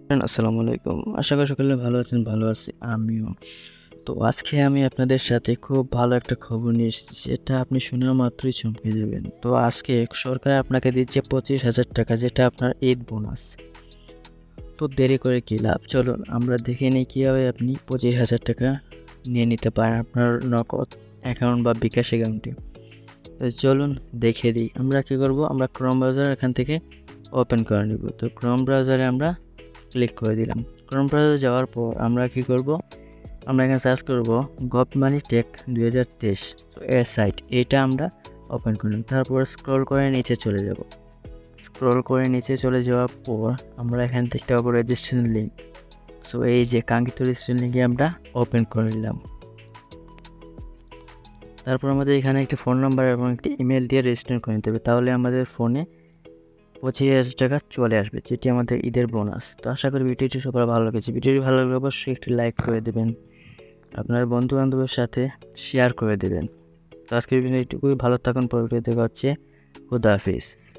আসসালামু আলাইকুম। আশা করি সকলে ভালো আছেন, ভালো আছি আমিও। তো আজকে আমি আপনাদের সাথে খুব ভালো একটা খবর নিয়ে এসেছি, যেটা আপনি শোনা মাত্রই চমকে যাবেন। তো আজকে সরকার আপনাকে দিচ্ছে 25,000 টাকা, যেটা আপনার ঈদ বোনাস। তো দেরি করে কী লাভ? চলুন আমরা দেখে নিই কীভাবে আপনি 25,000 টাকা নিয়ে নিতে পারেন আপনার নগদ অ্যাকাউন্ট বা বিকাশ অ্যাকাউন্টে। তো চলুন দেখে দিই। আমরা কী করব? আমরা ক্রোম ব্রাউজার এখান থেকে ওপেন করে নিব। তো ক্রোম ব্রাউজারে আমরা ক্লিক করে দিলাম। ক্রোম ব্রাউজারে যাওয়ার পর আমরা কী করব? আমরা এখানে সার্চ করব গভ মানি টেক 2023, তো এর সাইট এইটা আমরা ওপেন করলাম। তারপর স্ক্রল করে নিচে চলে যাব। স্ক্রল করে নিচে চলে যাওয়ার পর আমরা এখানে দেখতে পাবো রেজিস্ট্রেশন লিঙ্ক। সো এই যে কাঙ্ক্ষিত রেজিস্ট্রেশন লিঙ্কে আমরা ওপেন করে নিলাম। তারপর আমাদের এখানে একটি ফোন নাম্বার এবং একটি ইমেল দিয়ে রেজিস্ট্রেশন করে নিতে হবে, তাহলে আমাদের ফোনে 25,000 টাকা চলে আসবে, যেটি আমাদের ঈদের বোনাস। তো আশা করি ভিডিওটি সবার ভালো লেগেছে। ভিডিওটি ভালো লাগলে অবশ্যই একটি লাইক করে দেবেন, আপনার বন্ধু-বান্ধবের সাথে শেয়ার করে দেবেন। তো আজকের ভিডিও এইটুকুই। ভালো থাকুন, পরে দেখা হচ্ছে। খুদা হাফিজ।